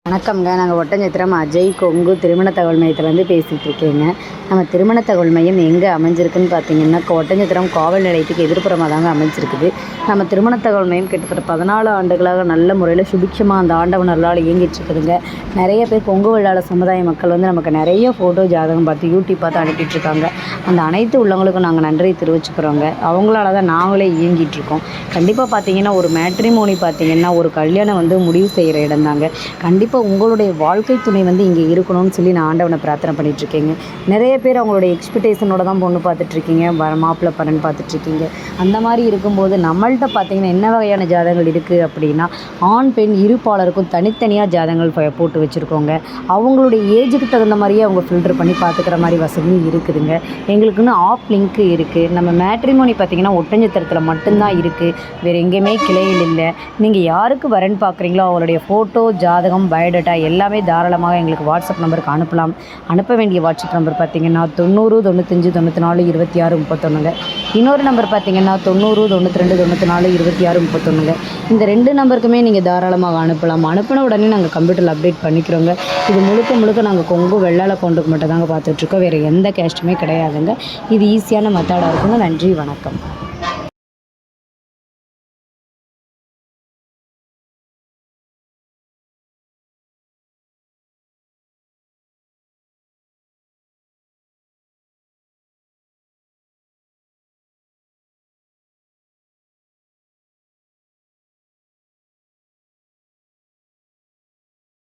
வணக்கம்ங்க. நாங்கள் ஒட்டஞ்சத்திரம் அஜய் கொங்கு திருமண தகவல் மையத்துலேருந்து பேசிகிட்டு இருக்கேங்க. நம்ம திருமண தகவல் மையம் எங்கே அமைஞ்சிருக்குன்னு பார்த்தீங்கன்னா, ஒட்டஞ்சத்திரம் காவல் நிலையத்துக்கு எதிர்ப்புறமாக தாங்க அமைஞ்சிருக்குது. நம்ம திருமண தகவல் மையம் கிட்டத்தட்ட 14 ஆண்டுகளாக நல்ல முறையில் சுபிட்சமாக அந்த ஆண்டவனர்களால் இயங்கிட்டு இருக்குதுங்க. நிறைய பேர் கொங்கு வெள்ளாள சமுதாய மக்கள் நமக்கு நிறைய ஃபோட்டோ ஜாதகம் பார்த்து யூடியூப் பார்த்து அனுப்பிட்டுருக்காங்க. அந்த அனைத்து உள்ளவங்களுக்கும் நாங்கள் நன்றி தெரிவிச்சுக்கிறோங்க. அவங்களால தான் நாங்களே இயங்கிட்டு இருக்கோம். கண்டிப்பாக பார்த்தீங்கன்னா, ஒரு மேட்ரிமோனி பார்த்தீங்கன்னா, ஒரு கல்யாணம் முடிவு செய்கிற இடம் தாங்க. கண்டிப்பாக உங்களுடைய வாழ்க்கை துணை இங்கே இருக்கணும்னு சொல்லி நான் ஆண்டவனை பிரார்த்தனை பண்ணிகிட்ருக்கேங்க. நிறைய பேர் அவங்களுடைய எக்ஸ்பெக்டேஷனோட தான் பொண்ணு பார்த்துட்ருக்கீங்க, மாப்பிள்ளை பரன் பார்த்துட்ருக்கீங்க. அந்த மாதிரி இருக்கும்போது நம்மள்கிட்ட பார்த்தீங்கன்னா என்ன வகையான ஜாதகங்கள் இருக்குது அப்படின்னா, ஆண் பெண் இருப்பாளருக்கும் தனித்தனியாக ஜாதகங்கள் போட்டு வச்சுருக்கோங்க. அவங்களுடைய ஏஜுக்கு தகுந்த மாதிரியே அவங்க ஃபில்டர் பண்ணி பார்த்துக்கிற மாதிரி வசதியும் இருக்குதுங்க. எங்களுக்குன்னு ஆப் லிங்க்கு இருக்குது. நம்ம மேட்ரிமோனி பார்த்திங்கன்னா ஒட்டஞ்சத்திரத்தில் மட்டும்தான் இருக்குது, வேறு எங்கேயுமே கிளையில் இல்லை. நீங்கள் யாருக்கு வரன்னு பார்க்குறீங்களோ அவங்களுடைய ஃபோட்டோ ஜாதகம் பயோடேட்டா எல்லாமே தாராளமாக எங்களுக்கு வாட்ஸ்அப் நம்பருக்கு அனுப்பலாம். அனுப்ப வேண்டிய வாட்ஸ்அப் நம்பர் பார்த்திங்கன்னா 90 95 94 26 31. இன்னொரு நம்பர் பார்த்திங்கன்னா 90 92 94 26 31. இந்த 2 நம்பருக்குமே நீங்கள் தாராளமாக அனுப்பலாம். அனுப்பின உடனே நாங்கள் கம்ப்யூட்டரில் அப்டேட் பண்ணிக்கிறோங்க. இது முழுக்க நாங்கள் கொங்கு வெள்ளாள கொண்டுக்கு மட்டும் தாங்க பார்த்துட்ருக்கோம். வேறு எந்த கேஸ்ட்டுமே கிடையாதுங்க. இது ஈஸியான மெத்தடாக இருக்குங்க. நன்றி, வணக்கம்.